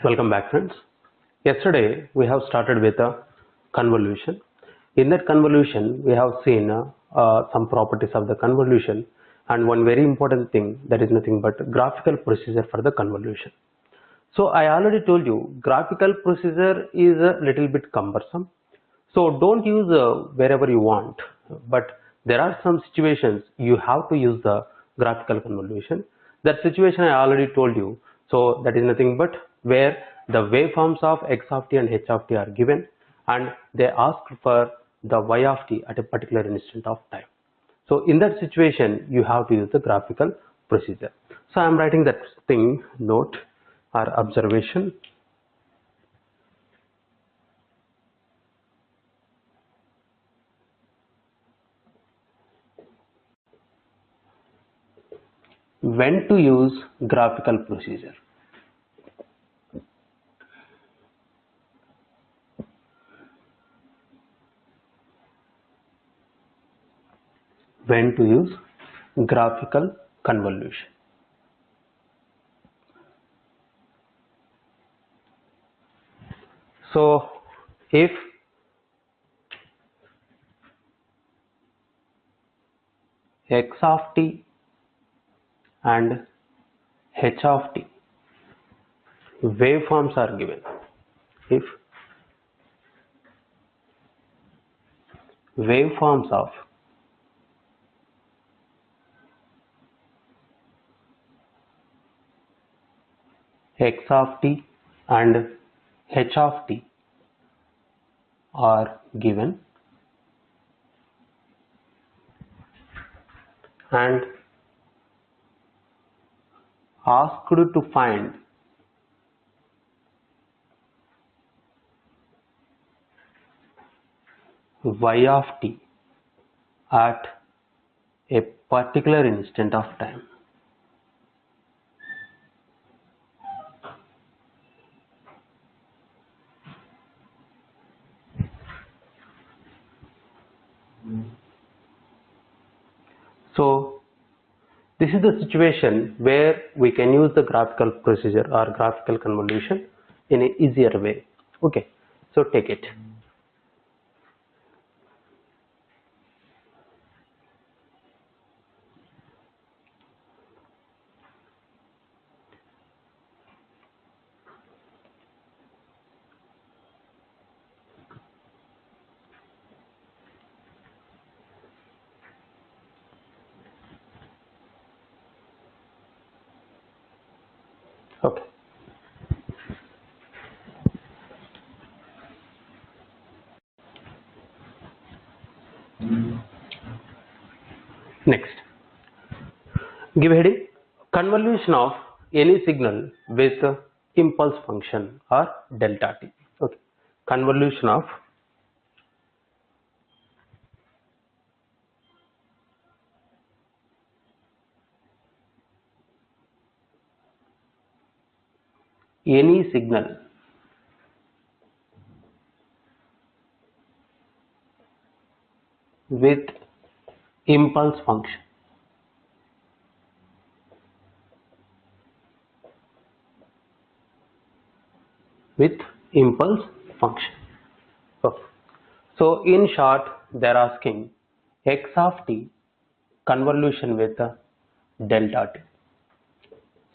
Welcome back, friends. Yesterday we have started with a convolution. In that convolution we have seen some properties of the convolution, and one very important thing, that is nothing but graphical procedure for the convolution. So I already told you graphical procedure is a little bit cumbersome, so don't use wherever you want, but there are some situations you have to use the graphical convolution. That situation I already told you. So that is nothing but where the waveforms of x of t and h of t are given, and they ask for the y of t at a particular instant of time. So in that situation you have to use the graphical procedure. So I am writing that thing, note or observation. When to use graphical procedure. When to use graphical convolution. So if x of t and h of t waveforms are given, if waveforms of x of t and h of t are given, and asked to find y of t at a particular instant of time. So this is the situation where we can use the graphical procedure or graphical convolution in an easier way. Okay, so take it. Okay. Next, give a heading: convolution of any signal with impulse function or delta t. Okay, convolution of any signal with impulse function. With impulse function. Okay. So in short, they are asking x of t convolution with delta t.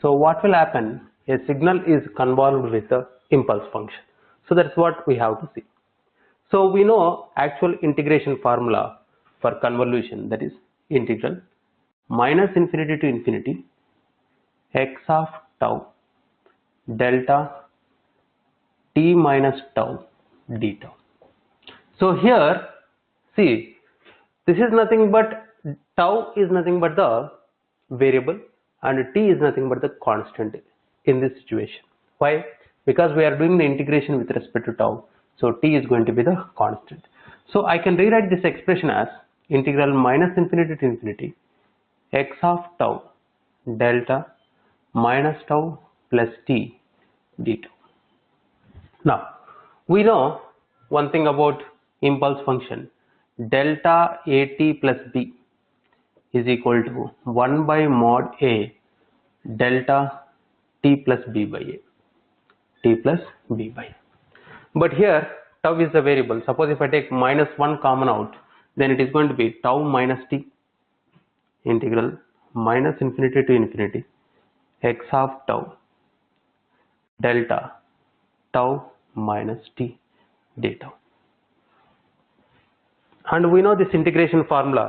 So what will happen? A signal is convolved with the impulse function. So that's what we have to see. So we know actual integration formula for convolution, that is integral minus infinity to infinity x of tau delta t minus tau d tau. So here, see, this is nothing but tau is nothing but the variable and t is nothing but the constant in this situation. Why? Because we are doing the integration with respect to tau, so t is going to be the constant. So I can rewrite this expression as integral minus infinity to infinity x of tau delta minus tau plus t d tau. Now we know one thing about impulse function: delta at plus b is equal to 1 by mod a delta t plus b by a. t plus b by. But here tau is the variable. Suppose if I take minus 1 common out, then it is going to be tau minus t integral minus infinity to infinity x of tau delta tau minus t d tau. And we know this integration formula.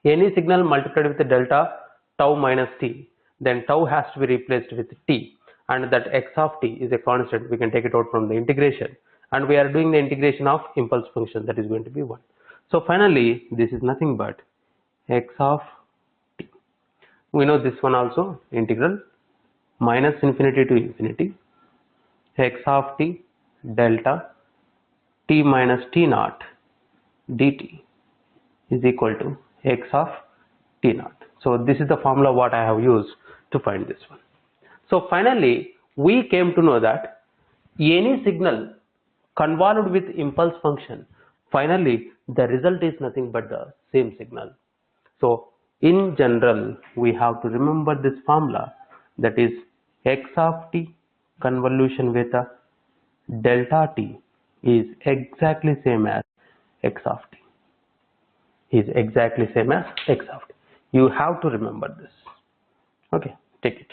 Any signal multiplied with delta tau minus t, then tau has to be replaced with t, and that x of t is a constant. We can take it out from the integration, and we are doing the integration of impulse function, that is going to be 1. So finally this is nothing but x of t. We know this one also, integral minus infinity to infinity x of t delta t minus t naught dt is equal to x of t naught. So this is the formula what I have used to find this one. So finally we came to know that any signal convolved with impulse function, finally the result is nothing but the same signal. So in general we have to remember this formula, that is x of t convolution with a delta t is exactly same as x of t. Is exactly same as x of t. You have to remember this. Okay, take it.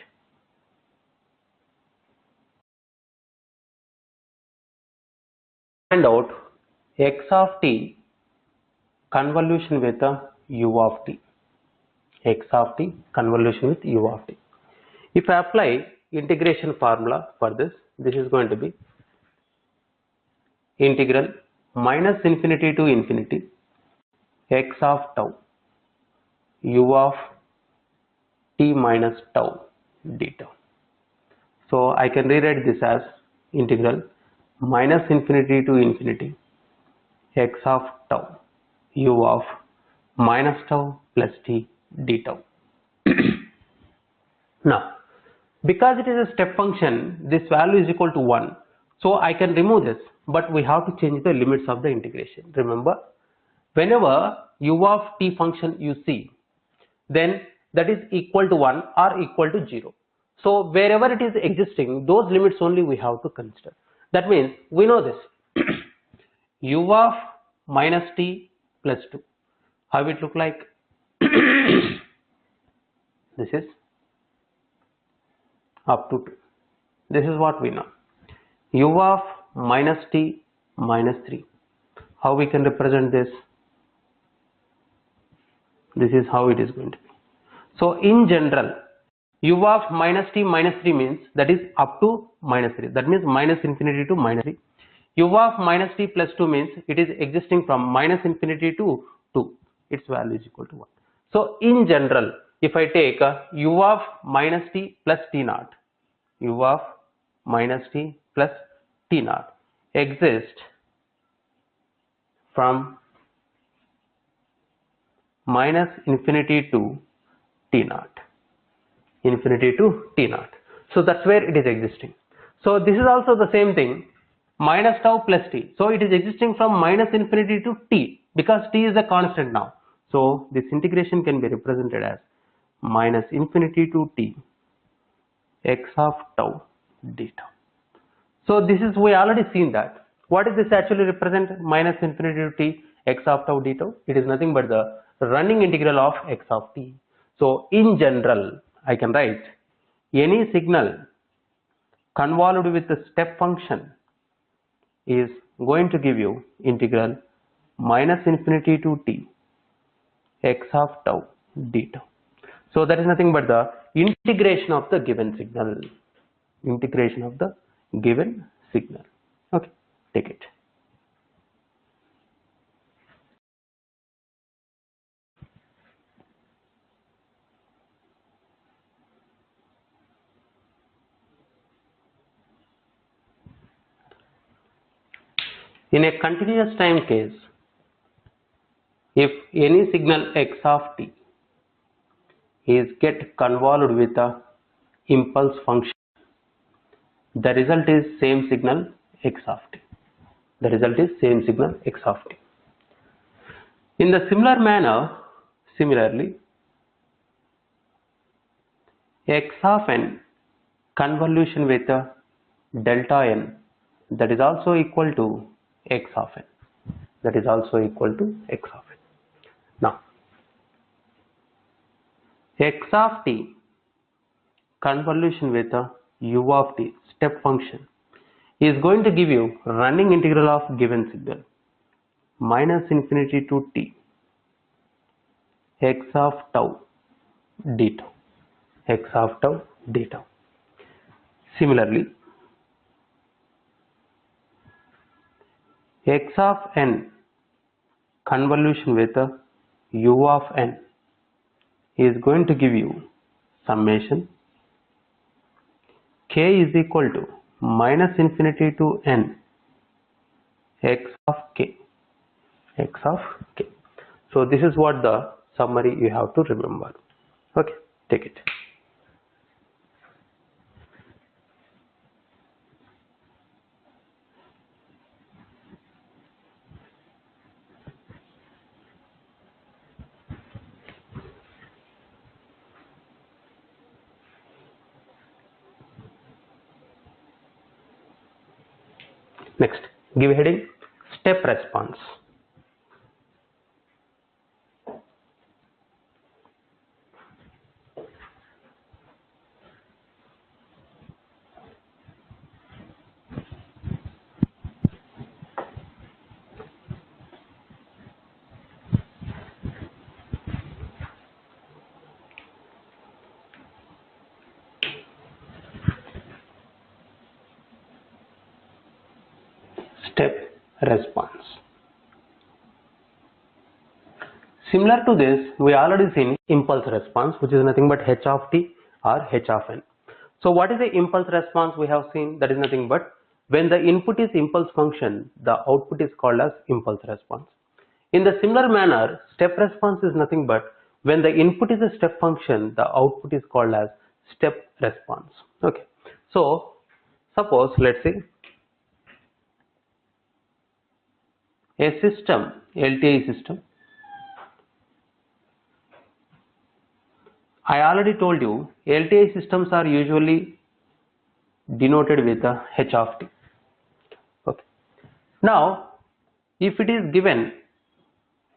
Find out x of t convolution with a u of t. X of t convolution with u of t. If I apply integration formula for this, this is going to be integral minus infinity to infinity x of tau u of t minus tau d tau. So I can rewrite this as integral minus infinity to infinity x of tau u of minus tau plus t d tau. Now, because it is a step function, this value is equal to 1. So I can remove this, but we have to change the limits of the integration. Remember, whenever u of t function you see, then that is equal to 1 or equal to 0. So wherever it is existing, those limits only we have to consider. That means we know this u of minus t plus 2. How it look like? This is up to 2. This is what we know. U of minus t minus 3. How we can represent this? This is how it is going to be. So in general, u of minus t minus 3 means that is up to minus 3. That means minus infinity to minus 3. U of minus t plus 2 means it is existing from minus infinity to 2. Its value is equal to 1. So in general, if I take u of minus t plus t naught, u of minus t plus t naught exists from minus infinity to t naught. Infinity to t naught. So that's where it is existing. So this is also the same thing, minus tau plus t. So it is existing from minus infinity to t, because t is a constant now. So this integration can be represented as minus infinity to t x of tau d tau. So this is, we already seen that. What is this actually represent? Minus infinity to t x of tau d tau. It is nothing but the running integral of x of t. So in general, I can write any signal convolved with the step function is going to give you integral minus infinity to t x of tau d tau. So that is nothing but the integration of the given signal. Integration of the given signal. Okay, take it. In a continuous time case, if any signal x of t is get convolved with a impulse function, the result is same signal x of t. The result is same signal x of t. In the similar manner, similarly, x of n convolution with a delta n, that is also equal to x of n. That is also equal to x of n. Now, x of t convolution with a u of t step function is going to give you running integral of given signal minus infinity to t x of tau d tau, x of tau d tau. Similarly, x of n convolution with a u of n is going to give you summation k is equal to minus infinity to n x of k, x of k. So this is what the summary you have to remember. Okay, take it. Next, give a heading step response. Step response. Similar to this, we already seen impulse response, which is nothing but h of t or h of n. So what is the impulse response we have seen? That is nothing but when the input is impulse function, the output is called as impulse response. In the similar manner, step response is nothing but when the input is a step function, the output is called as step response. Okay. So suppose, let's say a system, LTI system. I already told you LTI systems are usually denoted with a h of t. Okay. Now, if it is given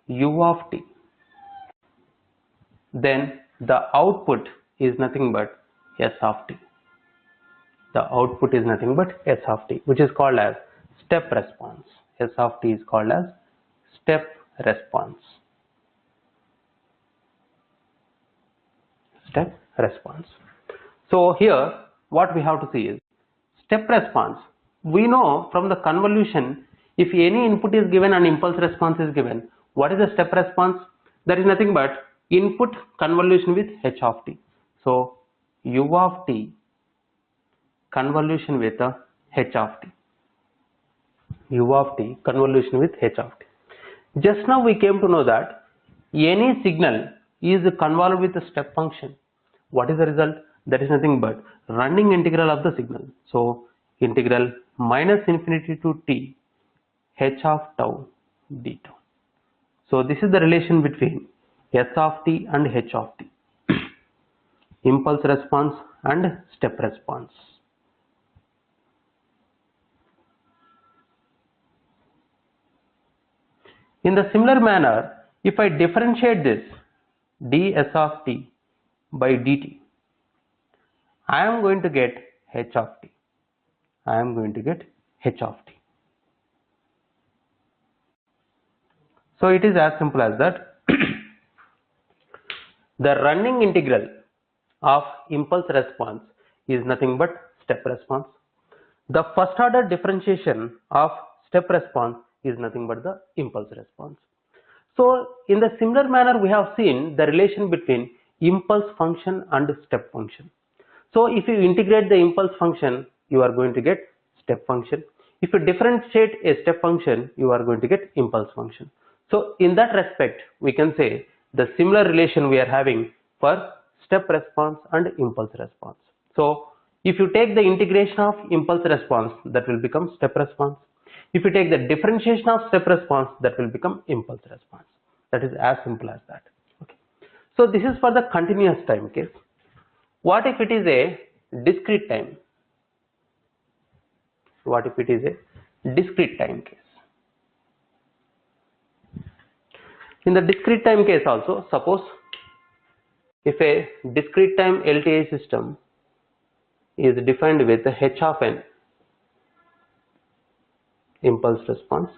u of t, then the output is nothing but s of t. The output is nothing but s of t, which is called as step response. S of t is called as step response. Step response. So here what we have to see is step response. We know from the convolution, if any input is given and impulse response is given, what is the step response? That is nothing but input convolution with h of t. So u of t convolution with h of t. U of t convolution with h of t. Just now we came to know that any signal is convolved with a step function. What is the result? That is nothing but running integral of the signal. So integral minus infinity to t h of tau d tau. So this is the relation between s of t and h of t. Impulse response and step response. In the similar manner, if I differentiate this ds of t by dt, I am going to get h of t. I am going to get h of t. So it is as simple as that. The running integral of impulse response is nothing but step response. The first order differentiation of step response is nothing but the impulse response. So in the similar manner, we have seen the relation between impulse function and step function. So if you integrate the impulse function, you are going to get step function. If you differentiate a step function, you are going to get impulse function. So in that respect, we can say the similar relation we are having for step response and impulse response. So if you take the integration of impulse response, that will become step response. If you take the differentiation of step response, that will become impulse response. That is as simple as that. Okay. So this is for the continuous time case. What if it is a discrete time? what if it is a discrete time case? In the discrete time case also, suppose if a discrete time LTI system is defined with h of n, impulse response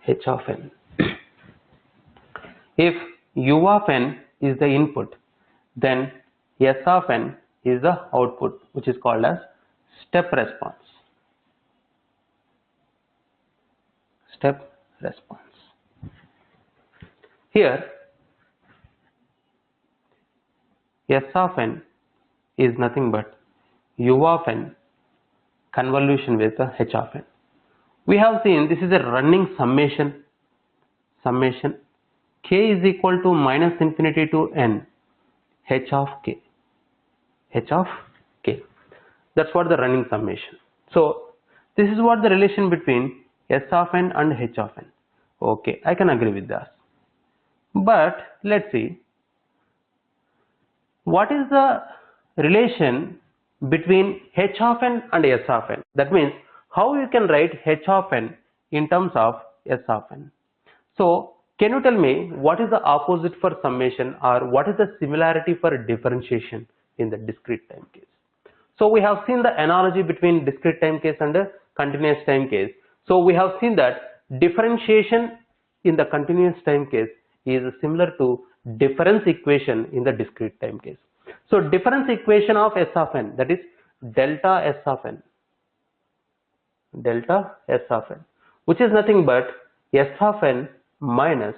h of n. If u of n is the input, then s of n is the output, which is called as step response. Step response. Here s of n is nothing but u of n convolution with h of n. We have seen this is a running summation. K is equal to minus infinity to n h of k. That's what the running summation. So this is what the relation between s of n and h of n. Okay, I can agree with that. But let's see, what is the relation between h of n and s of n? That means how you can write h of n in terms of s of n. So can you tell me what is the opposite for summation, or what is the similarity for differentiation in the discrete time case? So we have seen the analogy between discrete time case and continuous time case. So we have seen that differentiation in the continuous time case is similar to difference equation in the discrete time case. So difference equation of s of n, that is delta s of n, which is nothing but s of n minus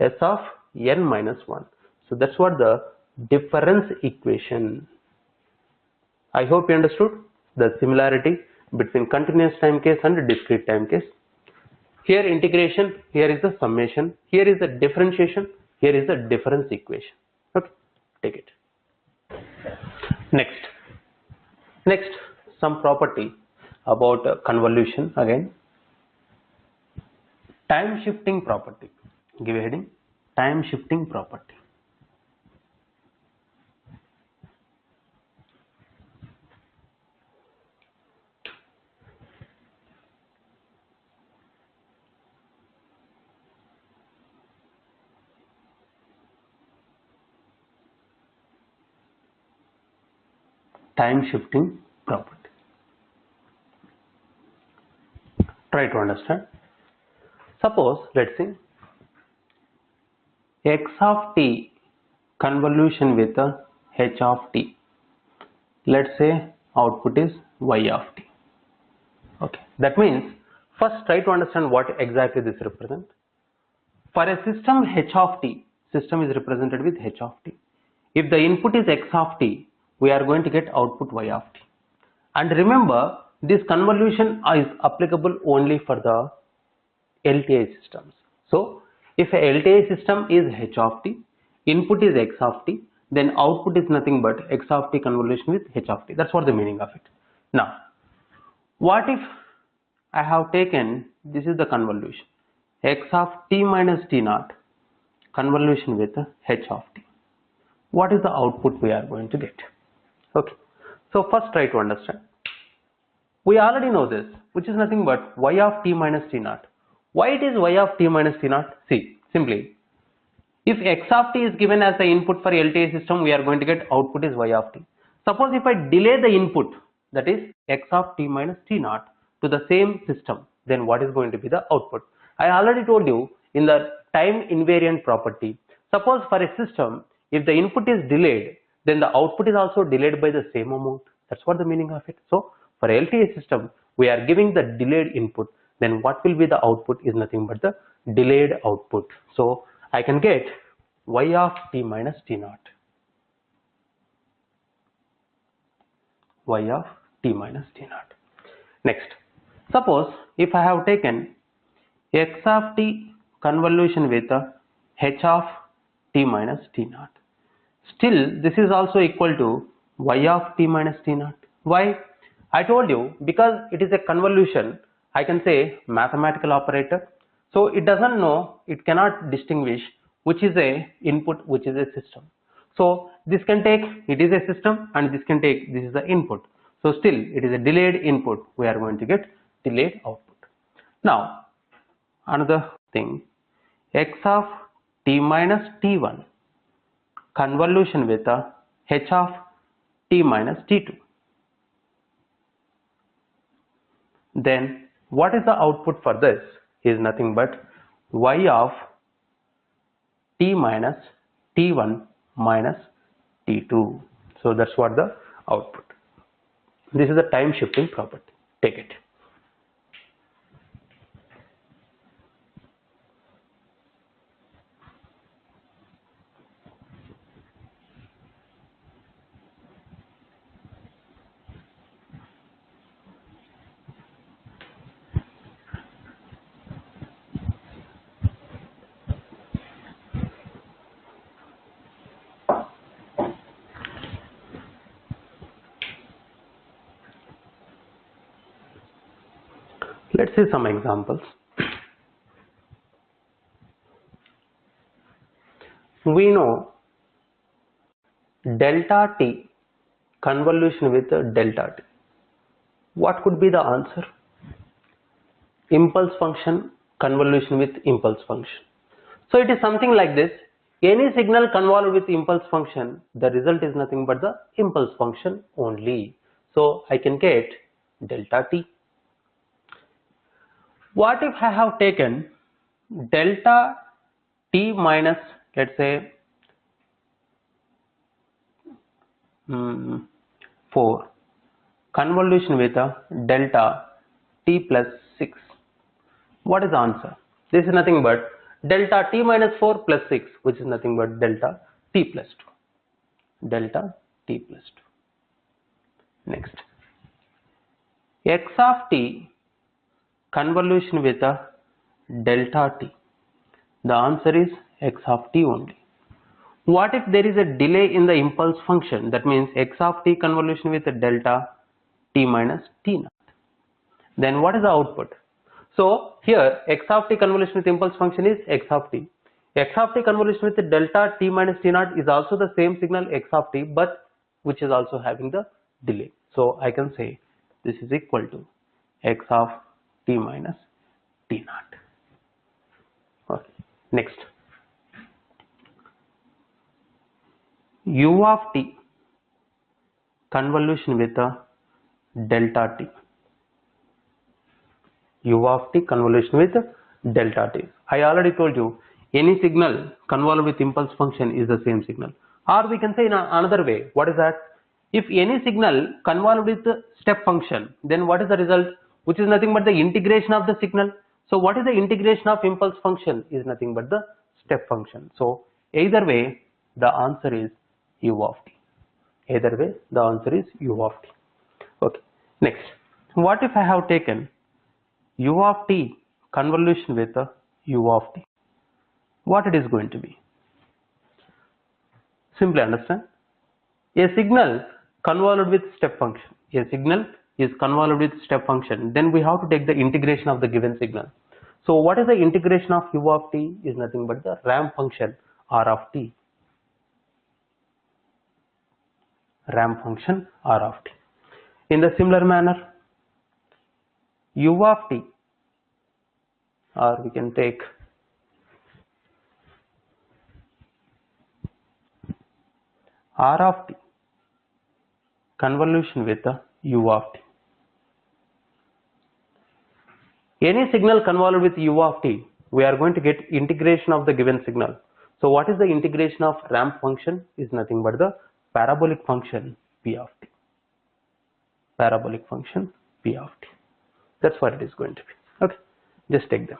s of n minus 1. So that's what the difference equation. I hope you understood the similarity between continuous time case and discrete time case. Here integration, here is the summation, here is the differentiation, here is the difference equation. Okay, take it. Next, some property about convolution again. Time shifting property. Give a heading, time shifting property. Time shifting property. Try to understand. Suppose, let's see, x of t convolution with h of t. Let's say output is y of t. Okay, that means first try to understand what exactly this represents. For a system h of t, system is represented with h of t. If the input is x of t, we are going to get output y of t. And remember, this convolution is applicable only for the LTI systems. So if a LTI system is h of t, input is x of t, then output is nothing but x of t convolution with h of t. That's what the meaning of it. Now, what if I have taken, this is the convolution, x of t minus t naught convolution with h of t. What is the output we are going to get? Okay, so first try to understand. We already know this, which is nothing but y of t minus t naught. Why it is y of t minus t naught? See, simply, if x of t is given as the input for LTI system, we are going to get output is y of t. Suppose if I delay the input, that is x of t minus t naught, to the same system, then what is going to be the output? I already told you in the time invariant property, suppose for a system, if the input is delayed, then the output is also delayed by the same amount. That's what the meaning of it. So for LTI system, we are giving the delayed input, then what will be the output is nothing but the delayed output. So I can get y of t minus t naught. Y of t minus t naught. Next, suppose if I have taken x of t convolution with h of t minus t naught. Still, this is also equal to y of t minus t naught. Why? I told you, because it is a convolution, I can say mathematical operator. So it doesn't know, it cannot distinguish which is a input, which is a system. So this can take, it is a system, and this can take, this is the input. So still it is a delayed input, we are going to get delayed output. Now another thing, x of t minus t1 convolution with a h of t minus t2. Then what is the output for this is nothing but y of t minus t1 minus t2. So that's what the output. This is the time shifting property. Take it. Let's see some examples. We know delta t convolution with delta t. What could be the answer? Impulse function convolution with impulse function. So it is something like this. Any signal convolved with impulse function, the result is nothing but the impulse function only. So I can get delta t. What if I have taken delta t minus, let's say 4 convolution with a delta t plus 6? What is the answer? This is nothing but delta t minus 4 plus 6, which is nothing but delta t plus 2. Delta t plus 2. Next, x of t convolution with a delta t. The answer is x of t only. What if there is a delay in the impulse function? That means x of t convolution with a delta t minus t naught. Then what is the output? So here x of t convolution with impulse function is x of t. X of t convolution with the delta t minus t naught is also the same signal x of t, but which is also having the delay. So I can say this is equal to x of t minus t naught. Okay. Next, u of t convolution with a delta t. U of t convolution with delta t. I already told you any signal convolved with impulse function is the same signal. Or we can say in another way, what is that? If any signal convolved with step function, then what is the result? Which is nothing but the integration of the signal. So what is the integration of impulse function? Is nothing but the step function. So either way the answer is u of t. Either way the answer is u of t. Okay. Next, what if I have taken u of t convolution with a u of t? What it is going to be? Simply understand. A signal convolved with step function. A signal is convolved with step function. Then we have to take the integration of the given signal. So what is the integration of u of t? Is nothing but the ramp function r of t. Ramp function r of t. In the similar manner, u of t, or we can take r of t convolution with the u of t. Any signal convolved with u of t, we are going to get integration of the given signal. So what is the integration of ramp function? Is nothing but the parabolic function p of t. Parabolic function p of t. That's what it is going to be. Okay, just take them.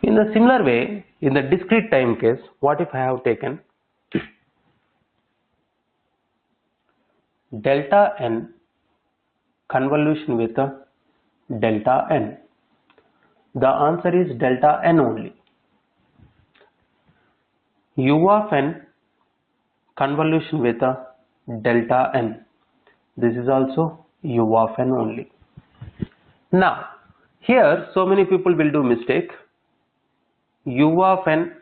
In the similar way, in the discrete time case, what if I have taken delta n convolution with a delta n? The answer is delta n only. u of n convolution with a delta n. This is also u of n only. Now here so many people will do mistake. U of n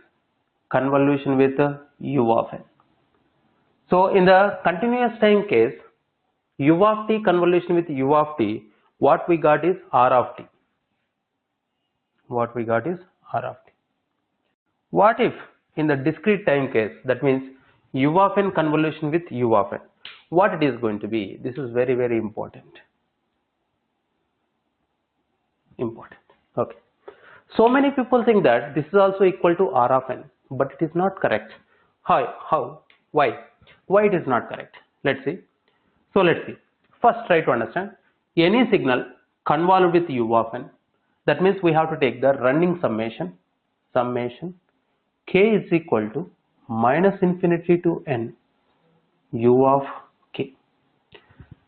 convolution with u of n. So in the continuous time case, u of t convolution with u of t, what we got is r of t. What we got is r of t. What if in the discrete time case, that means u of n convolution with u of n, what it is going to be? This is very, very important. Okay. So many people think that this is also equal to r of n, but it is not correct. How? Why? Why it is not correct? Let's see. So let's see. First try to understand. Any signal convolved with u of n, that means we have to take the running summation k is equal to minus infinity to n u of k.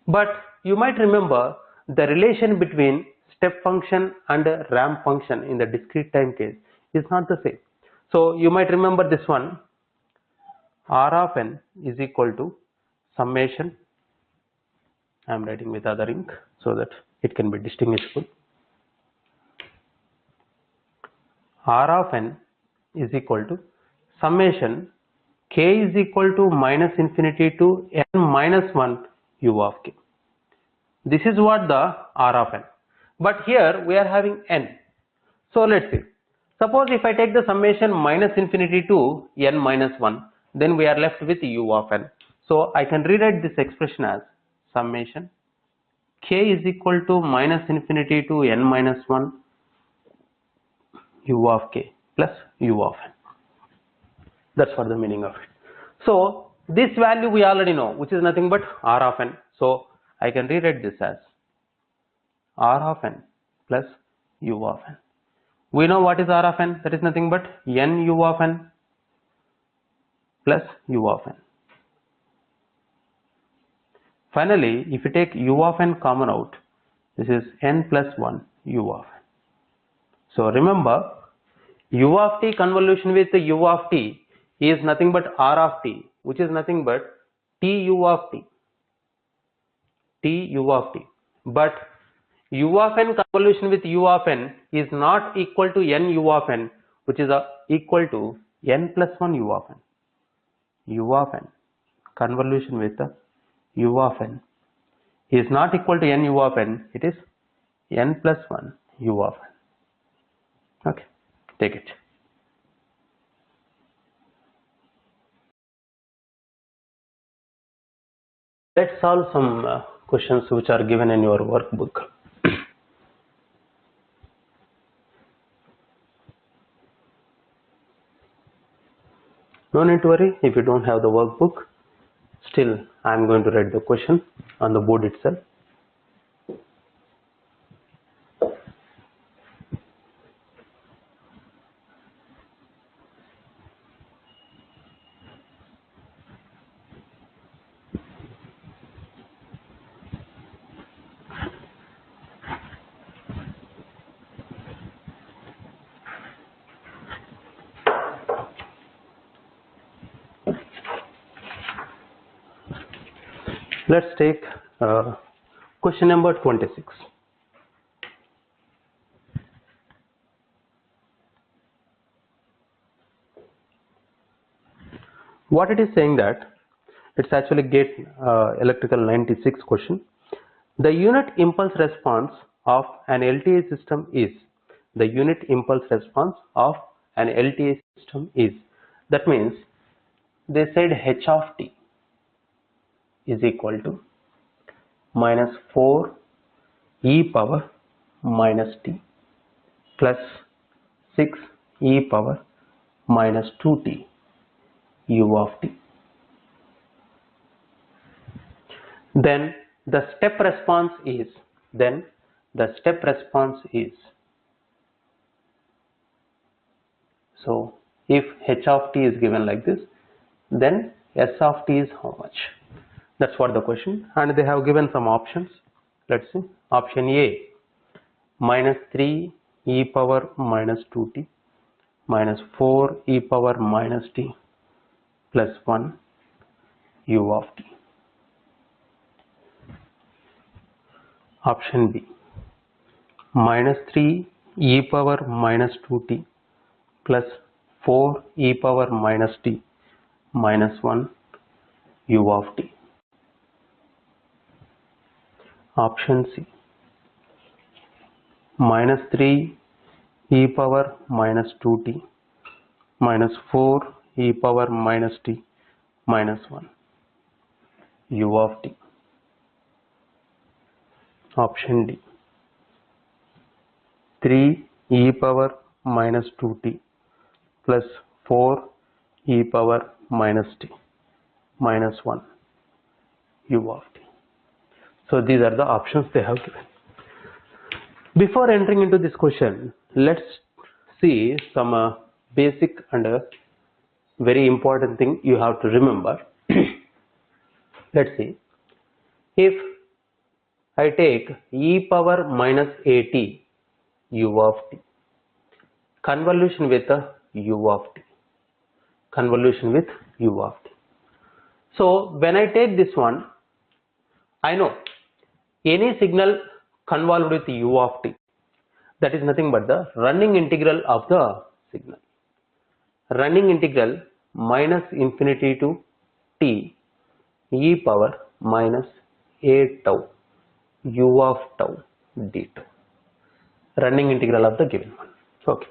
But you might remember the relation between step function and ramp function in the discrete time case is not the same. So you might remember this one, r of n is equal to summation, I am writing with other ink so that it can be distinguishable. R of n is equal to summation k is equal to minus infinity to n minus 1 u of k. This is what the r of n. But here we are having n. So let's see. Suppose if I take the summation minus infinity to n minus 1, then we are left with u of n. So I can rewrite this expression as summation k is equal to minus infinity to n minus 1 u of k plus u of n. That's what the meaning of it. So this value we already know, which is nothing but r of n. So I can rewrite this as r of n plus u of n. We know what is r of n, that is nothing but n u of n plus u of n. Finally, if you take u of n common out, this is n plus 1 u of n. So remember, u of t convolution with u of t is nothing but r of t, which is nothing but t u of t. But u of n convolution with u of n is not equal to n u of n, which is equal to n plus 1 u of n. U of n convolution with u of n is not equal to n u of n, it is n plus 1 u of n. Okay, take it. Let's solve some questions which are given in your workbook. No need to worry if you don't have the workbook. Still, I am going to write the question on the board itself. Let's take question number 26. What it is saying that it's actually GATE electrical 96 question. The unit impulse response of an LTA system is. The unit impulse response of an LTA system is. That means they said h of t is equal to minus 4 e power minus t plus 6 e power minus 2t u of t. Then the step response is, so if h of t is given like this, then s of t is how much? That's what the question, and they have given some options. Let's see. Option A, minus 3 e power minus 2t minus 4 e power minus t plus 1 u of t. Option B, minus 3 e power minus 2t plus 4 e power minus t minus 1 u of t. Option C, minus 3 e power minus 2t minus 4 e power minus t minus 1 u of t. Option D, 3 e power minus 2t plus 4 e power minus t minus 1 u of t. So these are the options they have given. Before entering into this question, let's see some basic and very important thing you have to remember. Let's see, if I take e power minus at u of t, convolution with u of t, convolution with u of t. So when I take this one, I know any signal convolved with u of t, that is nothing but the running integral of the signal. Running integral minus infinity to t e power minus a tau u of tau d tau. Running integral of the given one. Okay.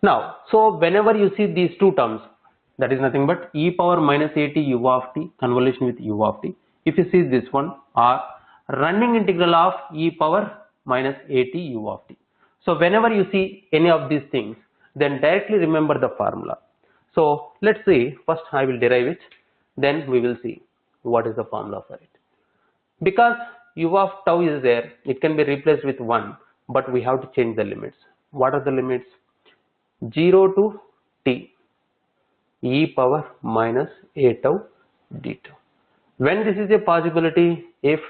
Now, so whenever you see these two terms, that is nothing but e power minus at u of t convolution with u of t. If you see this one, or running integral of e power minus at u of t. So whenever you see any of these things, then directly remember the formula. So let's see, first I will derive it, then we will see what is the formula for it. Because u of tau is there, it can be replaced with 1, but we have to change the limits. What are the limits? 0 to t e power minus a tau d tau. When this is a possibility, if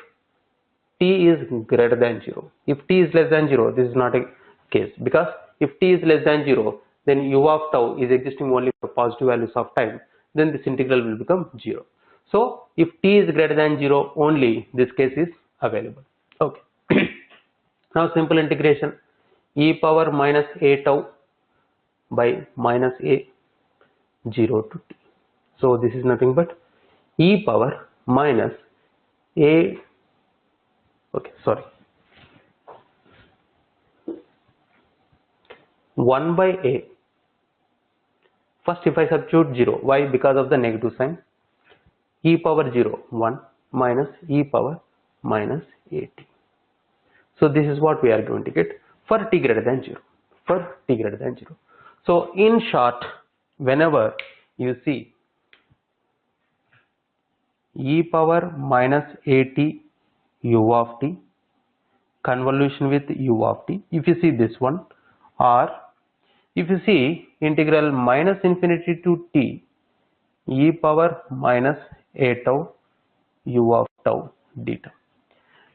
t is greater than 0. If t is less than 0, this is not a case, because if t is less than 0, then u of tau is existing only for positive values of time, then this integral will become 0. So if t is greater than 0, only this case is available. Okay. Now simple integration, e power minus a tau by minus a 0 to t. So this is nothing but e power minus a, okay, sorry, 1 by a. First if I substitute 0, why? Because of the negative sign. E power 0, 1 minus e power minus at. So this is what we are going to get for t greater than 0. For t greater than 0. So in short, whenever you see e power minus at u of t convolution with u of t, if you see this one, or if you see integral minus infinity to t e power minus a tau u of tau d tau.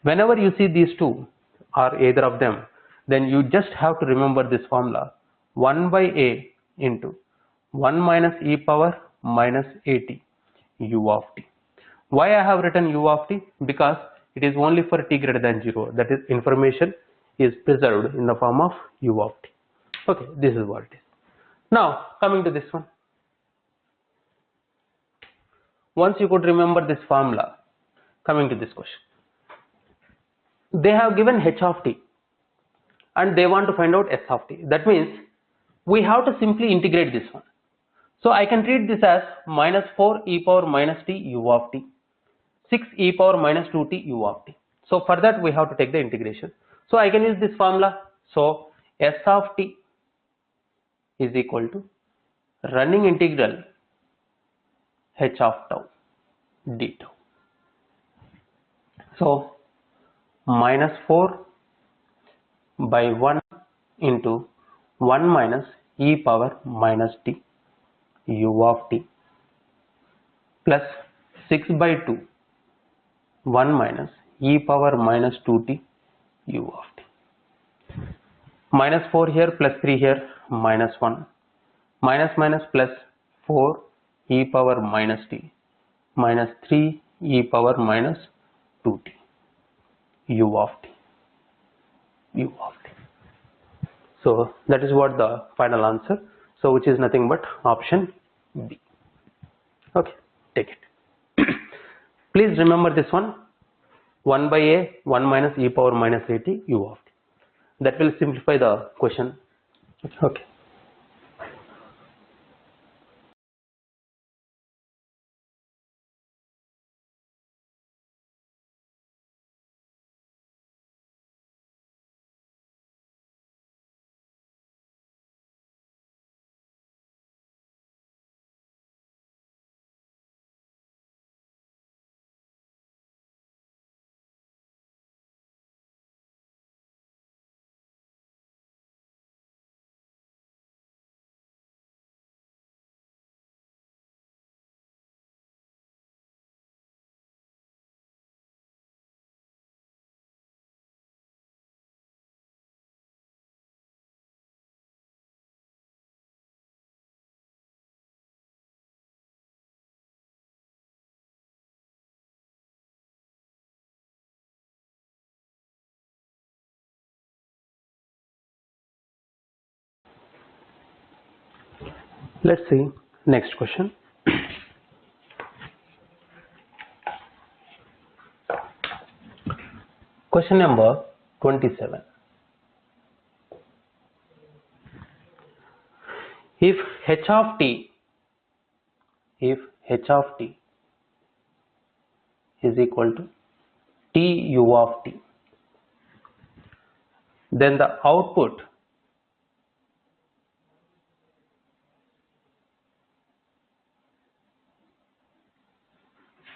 Whenever you see these two or either of them, then you just have to remember this formula, 1 by a into 1 minus e power minus at u of t. Why I have written u of t? Because it is only for t greater than 0, that is information is preserved in the form of u of t. Okay, this is what it is. Now coming to this one, once you could remember this formula, coming to this question, they have given h of t and they want to find out s of t. That means we have to simply integrate this one. So I can treat this as minus 4 e power minus t u of t, 6 e power minus 2t u of t. So for that we have to take the integration. So I can use this formula. So s of t is equal to running integral h of tau d tau. So minus 4 by 1 into 1 minus e power minus t u of t plus 6 by 2 1 minus e power minus 2t u of t. Minus 4 here plus 3 here, minus 1, minus minus plus 4 e power minus t minus 3 e power minus 2t u of t. So that is what the final answer. So which is nothing but option B. Okay, take it. Please remember this one, 1 by a 1 minus e power minus at u of t. That will simplify the question. Okay. Let's see next question. Question number 27. If h of t is equal to t u of t, then the output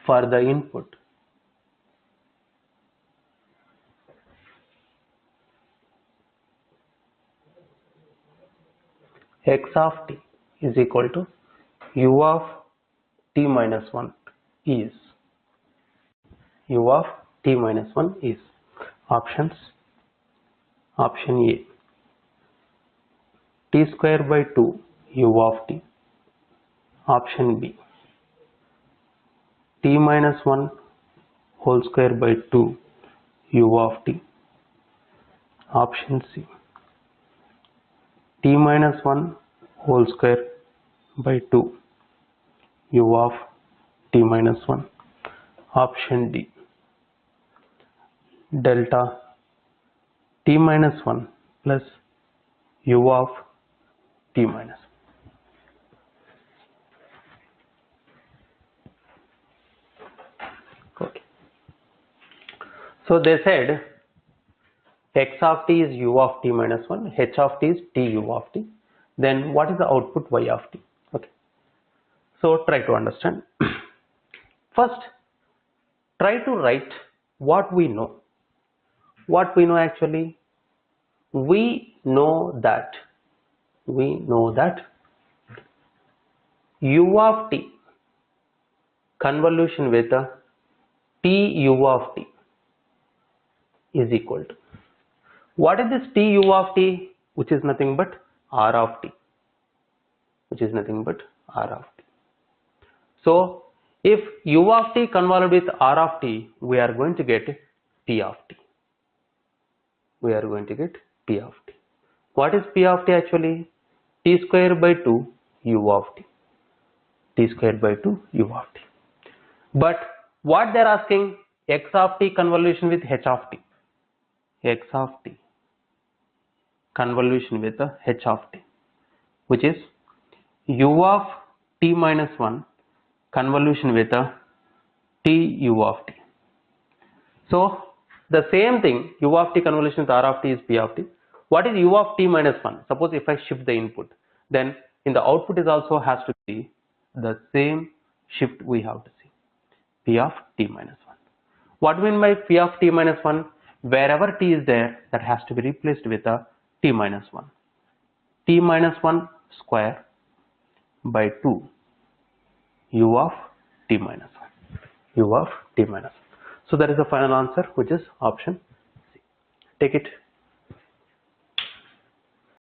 for the input x of t is equal to u of t minus 1 is options. Option A, t square by 2 u of t. Option B, t minus 1 whole square by 2 u of t. Option C, t minus 1 whole square by 2 u of t minus 1. Option D, delta t minus 1 plus u of t minus 1. Okay. So they said x of t is u of t minus 1, h of t is t u of t. Then what is the output y of t? Okay. So try to understand. First, try to write what we know. What we know actually? We know that u of t convolution with t u of t is equal to, what is this t u of t? Which is nothing but r of t. So if u of t convolved with r of t, we are going to get p of t. What is p of t actually? T square by 2 u of t. But what they are asking, x of t convolution with h of t. Which is u of t minus 1 convolution with t u of t. So the same thing, u of t convolution with r of t is p of t. What is u of t minus 1? Suppose if I shift the input, then in the output is also has to be the same shift we have to see, p of t minus 1. What do you mean by p of t minus 1? Wherever t is there, that has to be replaced with a t minus 1. T minus 1 square by 2 u of t minus 1. So that is the final answer, which is option C. Take it.